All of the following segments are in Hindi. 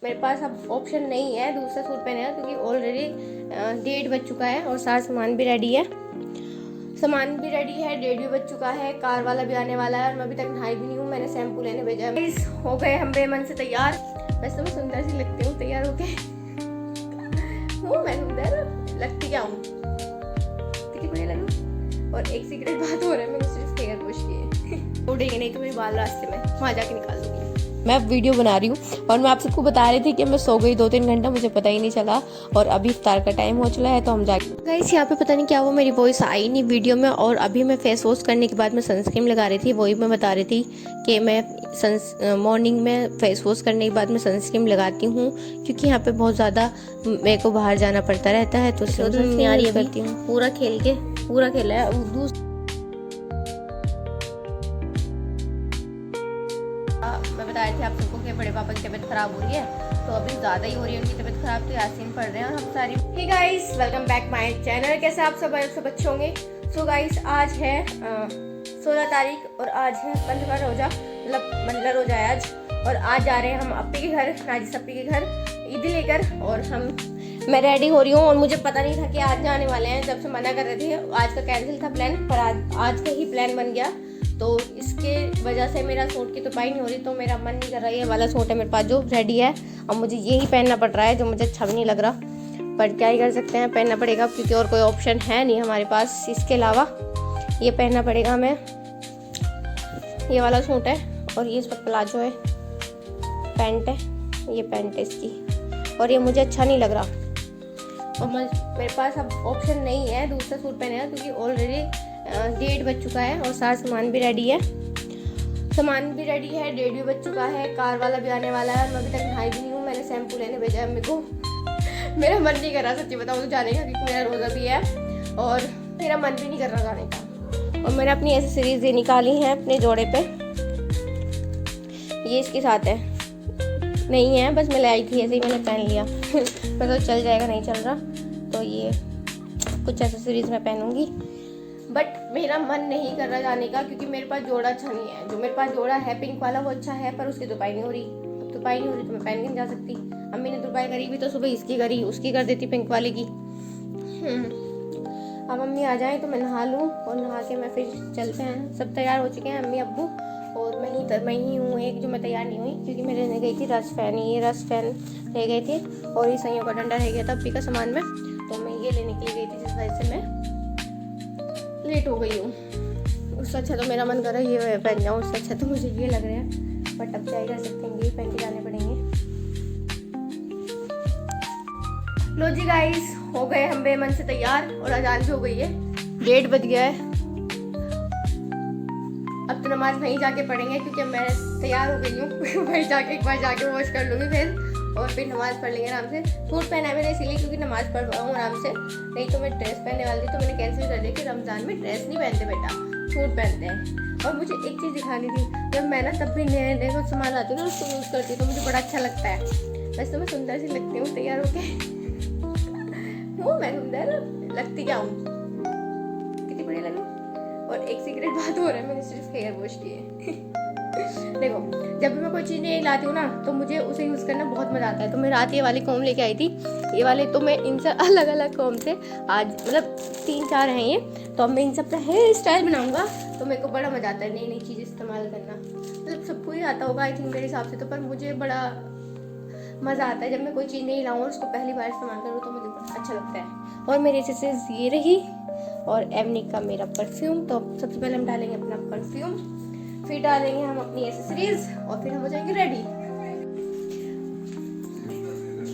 मेरे पास अब ऑप्शन नहीं है दूसरा सूट पहने का, क्योंकि ऑलरेडी 1:30 बज चुका है और सारा सामान भी रेडी है। सामान भी रेडी है, 1:30 भी बज चुका है, कार वाला भी आने वाला है और मैं अभी तक नहाई भी नहीं हूँ। मैंने शैम्पू लेने भेजा है। हो गए हम बेमन से तैयार। वैसे तो मैं सुंदर सी लगती हूँ तैयार होके। हूँ मैं सुंदर, लगती क्या हूँ, कितनी बढ़िया लगूँ। और एक सीक्रेट बात हो रहा है, मैंने सिर्फ हेयर वॉश किए उड़ेंगे नहीं तो मेरे बाल रास्ते में, वहाँ जाके निकाल दूंगी। मैं अब वीडियो बना रही हूँ और मैं आप सबको बता रही थी कि मैं सो गई 2-3 घंटा, मुझे पता ही नहीं चला। और अभी इफ्तार का टाइम हो चला है तो हम जाके गाइस यहाँ पे पता नहीं क्या हुआ, मेरी वॉइस आई नहीं वीडियो में। और अभी मैं फेस वॉश करने के बाद मैं सनस्क्रीन लगा रही थी, वही मैं बता रही थी कि मैं मॉर्निंग में फेस वॉश करने के बाद मैं सनस्क्रीन लगाती हूँ, क्योंकि यहाँ पे बहुत ज़्यादा मेरे को बाहर जाना पड़ता रहता है तो सनस्क्रीन करती हूँ। पूरा खेल के पूरा खेला है। मैं बता रही थी आप सबको कि बड़े पापा की तबीयत खराब हो रही है, तो अभी ज़्यादा ही हो रही है उनकी तबीयत खराब, तो यासीन पढ़ रहे हैं और हम सारी। Hey guys, welcome back my channel. कैसे आप सब अच्छे होंगे। सो गाइस, आज है 16 तारीख और आज है 15 रोजा, मतलब मंडला रोजा है आज। और आज जा रहे हैं हम अपी के घर, राजिश अपी के घर ईदी लेकर। और मैं रेडी हो रही हूँ और मुझे पता नहीं था कि आज जाने वाले हैं, जब से मना कर रहे थे। आज का कैंसिल था प्लान, पर आज का ही प्लान बन गया। तो इसके वजह से मेरा सूट की तुपाई नहीं हो रही, तो मेरा मन नहीं कर रहा है। ये वाला सूट है मेरे पास जो रेडी है, और मुझे यही पहनना पड़ रहा है जो मुझे अच्छा भी नहीं लग रहा, पर क्या ही कर सकते हैं, पहनना पड़ेगा क्योंकि और कोई ऑप्शन है नहीं हमारे पास इसके अलावा। ये पहनना पड़ेगा हमें। ये वाला सूट है और ये इस पर प्लाजो है, पैंट है, ये पैंट है इसकी, और ये मुझे अच्छा नहीं लग रहा। और मेरे पास अब ऑप्शन नहीं है दूसरा सूट पहने का, क्योंकि ऑलरेडी 1:30 बज चुका है और सारा सामान भी रेडी है। सामान भी रेडी है, 1:30 भी बज चुका है, कार वाला भी आने वाला है और मैं अभी तक नहाई भी नहीं हूँ। मैंने शैम्पू लेने भेजा है। मेरे को मेरा मन नहीं कर रहा सच्ची बताऊँ तो जाने का, क्योंकि मेरा रोज़ा भी है और मेरा मन भी नहीं कर रहा जाने का। और मैंने अपनी एसेसरीज ये निकाली हैं अपने जोड़े पे, ये इसके साथ है, नहीं है बस मैं ले आई थी ऐसे ही मैंने पहन लिया। पता तो चल जाएगा नहीं चल रहा, तो ये कुछ एसेसरीज मैं पहनूंगी। बट मेरा मन नहीं कर रहा जाने का, क्योंकि मेरे पास जोड़ा अच्छा नहीं है। जो मेरे पास जोड़ा है पिंक वाला वो अच्छा है, पर उसकी तुपाई नहीं हो रही। अब तुपाई नहीं हो रही तो मैं पहन के नहीं जा सकती। अम्मी ने तुपाई करी भी तो सुबह इसकी करी, उसकी कर देती पिंक वाले की। अब अम्मी आ जाए तो मैं नहा लूँ और नहा के मैं फिर चलते हैं। सब तैयार हो चुके हैं, अम्मी अब्बू, और मैं ही हूँ एक जो मैं तैयार नहीं हुई, क्योंकि मैं लेने गई थी रस फैन। ये रस फैन रह गए थे और ये सइयों का डंडा रह गया था अप्पी का सामान में, तो मैं ये लेने के लिए गई थी, जिस वजह से मैं लेट हो गई हूँ। उससे अच्छा तो मेरा मन कर रहा है ये पहन जाऊँ, उससे अच्छा तो मुझे ये लग रहा है, बट अब क्या ही कर सकते हैं, ये पहन के जाने पड़ेंगे। लो जी गाइस, हो गए हम बेमन से तैयार और अजान भी हो गई है, 1:30 बज गया है। अब तो नमाज वहीं जाके पढ़ेंगे, क्योंकि मैं तैयार हो गई हूँ। वहीं जाके एक बार जाके वॉश कर लूँगी फिर, और फिर नमाज़ पढ़ लेंगे आराम से। सूट पहना है मैंने इसीलिए क्योंकि नमाज़ पढ़ पाऊँ आराम से, नहीं तो मैं ड्रेस पहनने वाली थी, तो मैंने कैंसिल कर दिया कि रमज़ान में ड्रेस नहीं पहनते बेटा, सूट पहनते हैं। और मुझे एक चीज़ दिखानी थी, जब मैं ना तब भी नए नए कुछ सामान लाती हूँ ना उसको यूज़ करती हूँ, तो मुझे बड़ा अच्छा लगता है। वैसे तो मैं सुंदर सी लगती हूँ तैयार होके। हूँ मैं सुंदर, लगती क्या हूँ, कितनी बढ़िया लगूँ। और एक सीक्रेट बात हो रहा है, मैंने सिर्फ हेयर वॉश किए। देखो, जब भी मैं कोई चीज़ नहीं लाती हूँ ना, तो मुझे उसे यूज़ करना बहुत मज़ा आता है। तो मैं रात ये वाली कॉम्ब लेके आई थी, ये वाले, तो मैं इनसे अलग अलग कॉम्ब से आज मतलब 3-4 हैं ये, तो अब मैं इन सब का हेयर स्टाइल बनाऊंगा। तो मेरे को बड़ा मज़ा आता है नई नई चीज़ इस्तेमाल करना, मतलब सबको ही आता होगा आई थिंक मेरे हिसाब से तो, पर मुझे बड़ा मज़ा आता है जब मैं कोई चीज़ नहीं लाऊँ और उसको पहली बार इस्तेमाल करूँ, तो मुझे अच्छा लगता है। और मेरी एक्सेसरीज ये रही, और एवनी का मेरा परफ्यूम। तो सबसे पहले हम डालेंगे अपना परफ्यूम, फिर डालेंगे हम अपनी एसेसरीज, और फिर हम हो जाएंगे रेडी।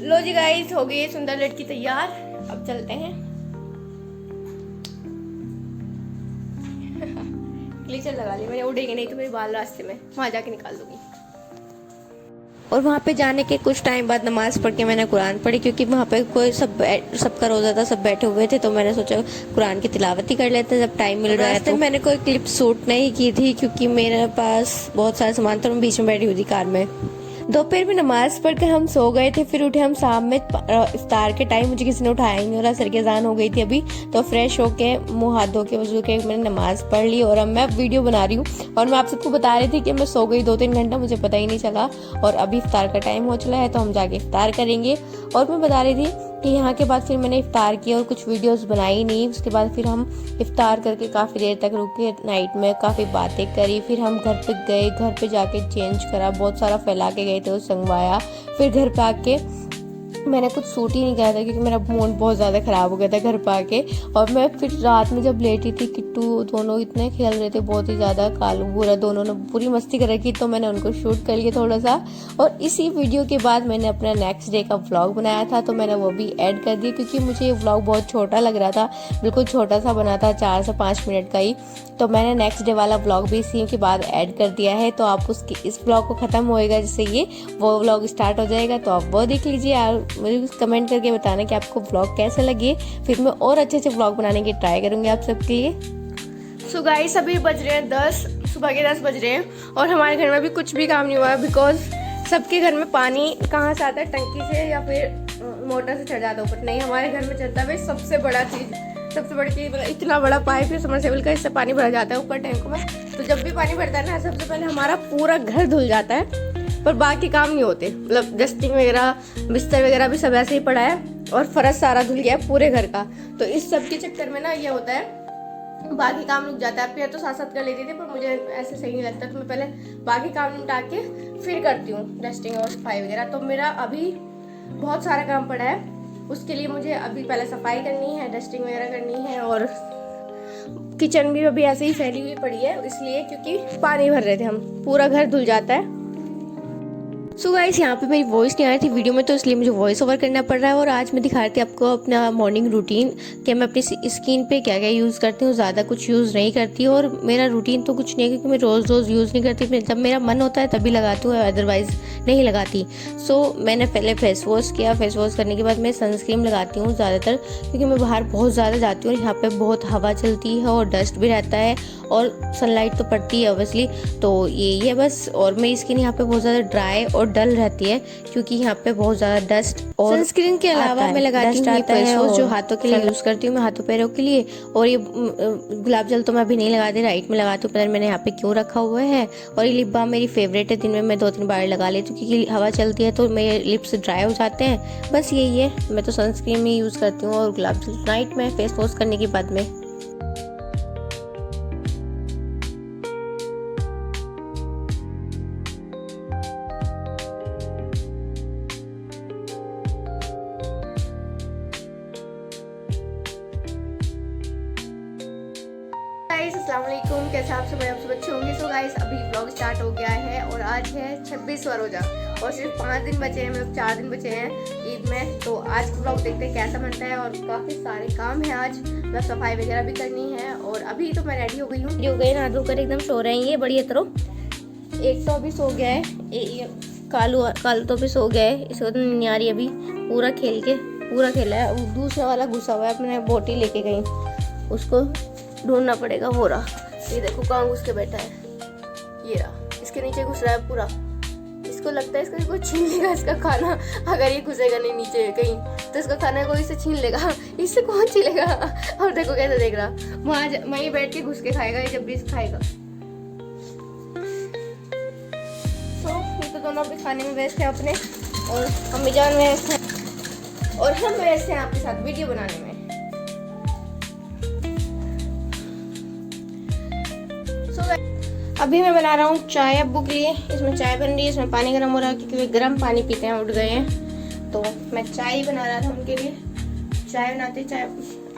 लो जी गाइस, हो गई सुंदर लड़की तैयार, अब चलते हैं। ग्लिचर लगा ली मैंने, उड़ेंगे नहीं तो मेरे बाल रास्ते में, वहाँ जाके निकाल दूंगी। और वहाँ पे जाने के कुछ टाइम बाद नमाज़ पढ़ के मैंने कुरान पढ़ी, क्योंकि वहाँ पे कोई सबका रोज़ा था, सब बैठे हुए थे, तो मैंने सोचा कुरान की तिलावत ही कर लेते जब टाइम मिल रहा है। तो मैंने कोई क्लिप शूट नहीं की थी, क्योंकि मेरे पास बहुत सारा सामान था, मैं बीच में बैठी हुई थी कार में, दोपहर में नमाज पढ़कर हम सो गए थे, फिर उठे हम शाम में इफ्तार के टाइम। मुझे किसी ने उठाया ही नहीं, और असर की अज़ान हो गई थी अभी। तो फ्रेश होके मुंह हाथ धो के वजू के मैंने नमाज पढ़ ली, और अब मैं वीडियो बना रही हूँ। और मैं आप सबको बता रही थी कि मैं सो गई 2-3 घंटा, मुझे पता ही नहीं चला। और अभी इफ्तार का टाइम हो चला है, तो हम जाके इफ्तार करेंगे। और मैं बता रही थी कि यहाँ के बाद फिर मैंने इफ्तार किया और कुछ वीडियोस बनाई नहीं। उसके बाद फिर हम इफ्तार करके काफ़ी देर तक रुके, नाइट में काफ़ी बातें करी। फिर हम घर पे गए, घर पे जाके चेंज करा, बहुत सारा फैला के गए थे, वो संगवाया। फिर घर पे आके मैंने कुछ सूट ही नहीं किया था, क्योंकि मेरा मूड बहुत ज़्यादा ख़राब हो गया था घर पे आके। और मैं फिर रात में जब लेटी थी, किट्टू दोनों इतने खेल रहे थे, बहुत ही ज़्यादा, कालू बुरा दोनों ने पूरी मस्ती कर रखी। तो मैंने उनको शूट कर लिया थोड़ा सा। और इसी वीडियो के बाद मैंने अपना नेक्स्ट डे का व्लॉग बनाया था, तो मैंने वो भी ऐड कर दिया, क्योंकि मुझे ये व्लॉग बहुत छोटा लग रहा था, बिल्कुल छोटा सा बना था, 4 से 5 मिनट का ही। तो मैंने नेक्स्ट डे वाला व्लॉग भी इसी के बाद ऐड कर दिया है। तो आप उसके इस व्लॉग को ख़त्म होएगा जिससे ये वो व्लॉग स्टार्ट हो जाएगा, तो आप वो देख लीजिए। और मुझे कमेंट करके बताना कि आपको व्लॉग कैसे लगे, फिर मैं और अच्छे अच्छे व्लॉग बनाने की ट्राई करूँगी आप सबके लिए। सो गाइस, अभी बज रहे हैं 10, सुबह के 10 बज रहे हैं, और हमारे घर में भी कुछ भी काम नहीं हुआ है, बिकॉज सबके घर में पानी कहाँ से आता है, टंकी से या फिर मोटर से चढ़ जाता है ऊपर। नहीं, हमारे घर में चलता है भाई सबसे बड़ी चीज़, मतलब इतना बड़ा पाइप है समरसेबल का, इससे पानी भरा जाता है ऊपर टैंकों में। तो जब भी पानी भरता है ना, सबसे पहले हमारा पूरा घर धुल जाता है, पर बाकी काम नहीं होते। मतलब डस्टिंग वगैरह, बिस्तर वगैरह भी सब ऐसे ही पड़ा है, और फर्श सारा धुल गया है पूरे घर का। तो इस सब के चक्कर में ना ये होता है, बाकी काम रुक जाता है। फिर तो साथ साथ कर लेती थी, पर मुझे ऐसे सही नहीं लगता, तो मैं पहले बाकी काम निपटा के फिर करती हूँ डस्टिंग और सफाई वगैरह। तो मेरा अभी बहुत सारा काम पड़ा है, उसके लिए मुझे अभी पहले सफाई करनी है, डस्टिंग वगैरह करनी है। और किचन भी अभी ऐसे ही फैली हुई पड़ी है, इसलिए क्योंकि पानी भर रहे थे हम, पूरा घर धुल जाता है। सो गाइस, यहाँ पे मेरी वॉइस नहीं आ रही थी वीडियो में, तो इसलिए मुझे वॉइस ओवर करना पड़ रहा है। और आज मैं दिखा रही थी आपको अपना मॉर्निंग रूटीन, कि मैं अपनी स्किन पे क्या क्या यूज़ करती हूँ। ज़्यादा कुछ यूज़ नहीं करती, और मेरा रूटीन तो कुछ नहीं है, क्योंकि मैं रोज़ यूज़ नहीं करती। जब मेरा मन होता है तभी लगाती हूँ, अदरवाइज़ नहीं लगाती। सो मैंने पहले फेस वॉश किया, फेस वॉश करने के बाद मैं सनस्क्रीन लगाती हूँ ज़्यादातर, क्योंकि मैं बाहर बहुत ज़्यादा जाती हूँ, यहाँ पर बहुत हवा चलती है और डस्ट भी रहता है, और सनलाइट तो पड़ती है ऑब्वियसली। तो यही है बस। और मेरी स्किन यहाँ पे बहुत ज़्यादा ड्राई और डल रहती है, क्योंकि यहाँ पे बहुत ज़्यादा डस्ट और सनस्क्रीन के अलावा मैं लगाती हूँ फेस वॉश, जो हाथों के लिए यूज़ करती हूँ मैं, हाथों पैरों के लिए। और ये गुलाब जल तो मैं अभी नहीं लगाती, राइट में लगाती हूँ, पता नहीं मैंने यहाँ पे क्यों रखा हुआ है। और ये लिप बाम मेरी फेवरेट है, दिन में मैं 2-3 बार लगा लेती हूँ, क्योंकि हवा चलती है तो मेरे लिप्स ड्राई हो जाते हैं। बस यही है, मैं तो सनस्क्रीन ही यूज़ करती हूँ, और गुलाब जल नाइट में फेस वॉश करने के बाद में। अस्सलाम वालेकुम, कैसे आप सब अच्छे होंगे। सो गाइस, अभी व्लॉग स्टार्ट हो गया है, और आज है 26वां रोज़ा, और सिर्फ 5 दिन बचे हैं, मतलब 4 दिन बचे हैं ईद में। तो आज का व्लॉग देखते हैं कैसा बनता है, और काफ़ी सारे काम है आज, मतलब सफाई वगैरह भी करनी है। और अभी तो मैं रेडी हो गई हूँ, नहा धोकर एकदम सो रहे हैं ये बढ़िया तरह। एक तो अभी सो गया है, कालू तो भी सो गया है, इसको तो नहीं आ रही अभी, पूरा खेला है। दूसरा वाला घुसा हुआ है, मैंने बोटी लेके गई, उसको ढूंढना पड़ेगा। वो रहा, ये देखो कहाँ घुस के बैठा है, ये रहा, इसके नीचे घुस रहा है पूरा। इसको लगता है इसका कोई छीन लेगा इसका खाना, अगर ये घुसेगा नहीं नीचे कहीं तो इसका खाना कोई इसे छीन लेगा। इससे कौन छीलेगा। और देखो कैसे देख रहा, वहीं बैठ के घुस के खाएगा ये, जब भी खाएगा। तो ये तो दोनों अपने खाने में व्यस्त हैं अपने, और अम्मी जान व्यस्त हैं, और हम व्यस्त हैं आपके साथ वीडियो बनाने में। अभी मैं बना रहा हूँ चाय अब्बू के लिए। इसमें चाय बन रही है, इसमें पानी गर्म हो रहा है, क्योंकि वे गर्म पानी पीते हैं, उठ गए हैं। तो मैं चाय ही बना रहा था उनके लिए, चाय बनाते। चाय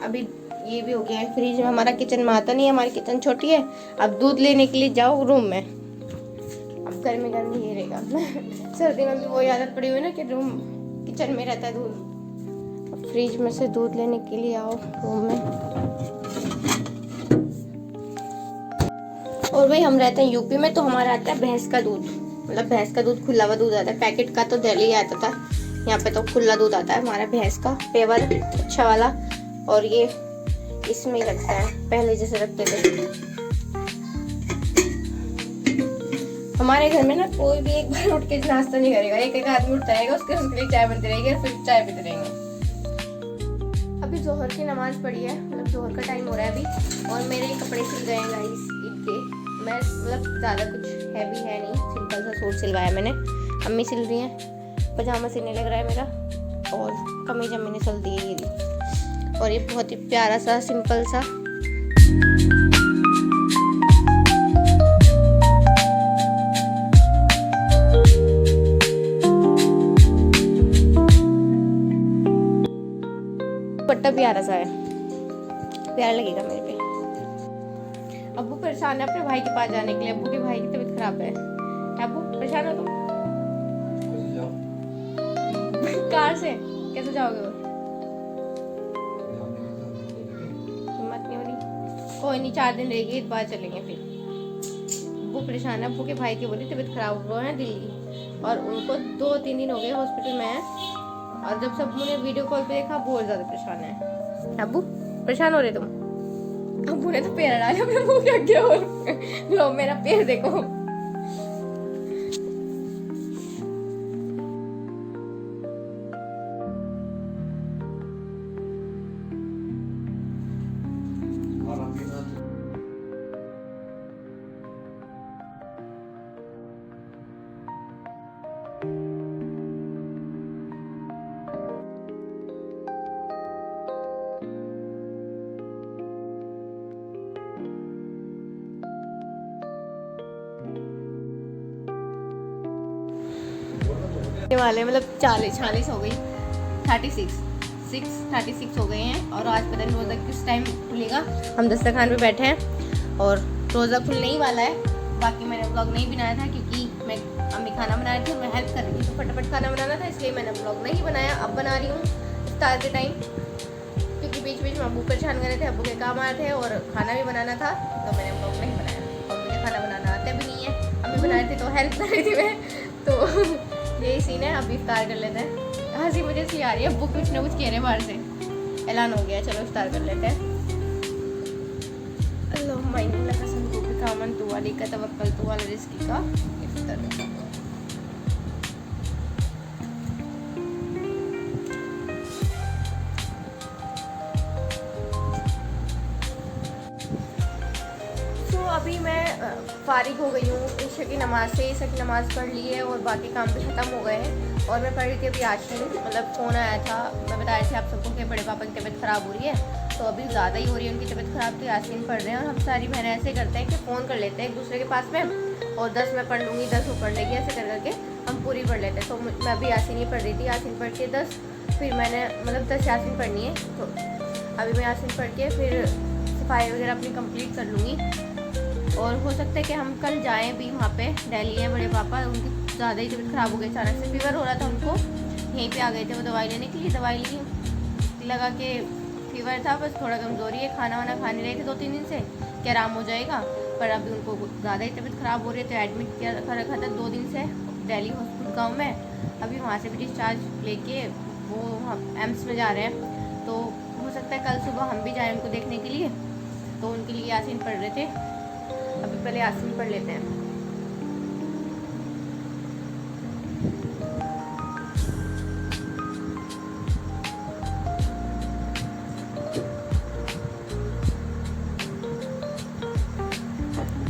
अभी ये भी हो गया है फ्रिज में, हमारा किचन में आता नहीं है, हमारी किचन छोटी है। अब दूध लेने के लिए जाओ रूम में, अब गर्मी ये रहेगा। सर्दी में भी वही आदत पड़ी हुई ना कि रूम किचन में रहता है दूध। अब फ्रिज में से दूध लेने के लिए आओ रूम में। और भाई हम रहते हैं यूपी में, तो हमारा आता है भैंस का दूध, मतलब भैंस का दूध खुला हुआ दूध आता है। पैकेट का तो दिल्ली आता था, यहाँ पे तो खुला दूध आता है हमारा भैंस का, पेवर अच्छा वाला। और ये इसमें ही रखता है, पहले जैसे रखते थे। हमारे घर में ना कोई भी एक बार उठ के नाश्ता नहीं करेगा, एक एक आदमी उठता रहेगा, उसके लिए चाय बनती रहेगी और फिर चाय पीते रहेंगे। अभी जोहर की नमाज पढ़ी है, मतलब जोहर का टाइम हो रहा है अभी, और मेरे कपड़े सिल गए हैं गाइस ईद के। मैं मतलब ज़्यादा कुछ हैवी है नहीं, सिंपल सा सूट सिलवाया मैंने, अम्मी सिल रही हैं, पजामा सिलने लग रहा है मेरा, और कमीज अम्मी ने सिल दी है ये, और ये बहुत ही प्यारा सा सिंपल सा दुपट्टा प्यारा सा है, प्यारा लगेगा मेरे पे। अब्बू परेशान है अपने भाई के पास जाने के लिए, अब्बू के भाई की तबीयत खराब है। अब्बू परेशान हो तुम? कार से कैसे जाओगे? हिम्मत नहीं हो रही, कोई नहीं 4 दिन रहेगी, एक बार चलेंगे फिर। अब्बू परेशान है, अब्बू के भाई की बोली तबीयत खराब हुआ है दिल्ली, और उनको 2-3 दिन हो गए हॉस्पिटल में है, और जब सब ने वीडियो कॉल पे देखा बहुत ज्यादा परेशान है। अब्बू परेशान हो रहे तुम? अब्बू ने तो पैर डाला अपने मुंह के आगे, और लो मेरा पैर देखो। वाले मतलब 40 हो गई, 36 हो गए हैं, और आज पता नहीं रोज़ा किस टाइम खुलेगा। हम दस्तरखान पे बैठे हैं और रोज़ा खुलने ही वाला है। बाकी मैंने व्लॉग नहीं बनाया था क्योंकि मैं अम्मी खाना बना रही थी और मैं हेल्प कर रही थी, तो फटाफट खाना बनाना था, इसलिए मैंने व्लॉग नहीं बनाया। अब बना रही हूँ इफ्तार के टाइम, क्योंकि बीच बीच में अब्बू परेशान कर रहे थे, अब्बू के काम आ रहे थे और खाना भी बनाना था, तो मैंने व्लॉग नहीं बनाया। और मुझे खाना बनाना आता भी नहीं है, अम्मी बना रही थी तो हेल्प कर रही थी मैं, तो यही सीन है। अब इफ्तार कर लेते हैं। हंसी मुझे इसलिए आ रही है, अब्बू कुछ ना कुछ कह रहे हैं बाहर से, ऐलान हो गया, चलो इफ्तार कर लेते हैं। अल्लाहुम्मा इन्नी लका संदूक़िका आमनतु व अलैका तवक्कलतु व अला रिज़्क़िका इफ्तार। अभी मैं फारिग हो गई हूँ ईशा की नमाज़ से, ईशा की नमाज़ पढ़ ली है और बाकी काम भी ख़त्म हो गए हैं। और मैं पढ़ रही थी अभी यासीन, मतलब फ़ोन आया था, मैं बता रही थी आप सबको कि बड़े पापा की तबीयत ख़राब हो रही है, तो अभी ज़्यादा ही हो रही है उनकी तबीयत ख़राब, तो यासीन पढ़ रहे हैं। और हम सारी बहनें ऐसे करते हैं कि फ़ोन कर लेते हैं एक दूसरे के पास में, और 10 मैं पढ़ लूँगी 10 वो पढ़ लेगी, ऐसे कर करके हम पूरी पढ़ लेते हैं। तो मैं अभी यासीन ही पढ़ रही थी, यासीन पढ़ के 10, फिर मैंने मतलब 10 यासीन पढ़नी है, तो अभी मैं यासीन पढ़ के फिर सफाई वगैरह अपनी कंप्लीट कर लूँगी। और हो सकता है कि हम कल जाएं भी वहाँ पे, दिल्ली है बड़े पापा, उनकी ज़्यादा ही तबीयत ख़राब हो गई, अचानक से फीवर हो रहा था उनको, यहीं पे आ गए थे वो दवाई लेने के लिए। दवाई ली, लगा के फीवर था, बस थोड़ा कमज़ोरी है, खाना वाना खा नहीं रहे थे 2-3 दिन से कि आराम हो जाएगा, पर अभी उनको ज़्यादा ही तबीयत ख़राब हो रही है, तो एडमिट किया रखा था 2 दिन से दिल्ली हॉस्पिटल गाँव में। अभी वहाँ से भी डिस्चार्ज लेके वो एम्स में जा रहे हैं, तो हो सकता है कल सुबह हम भी जाएँ उनको देखने के लिए, तो उनके लिए यासीन पढ़ रहे थे। अभी पहले यासीन पढ़ लेते हैं।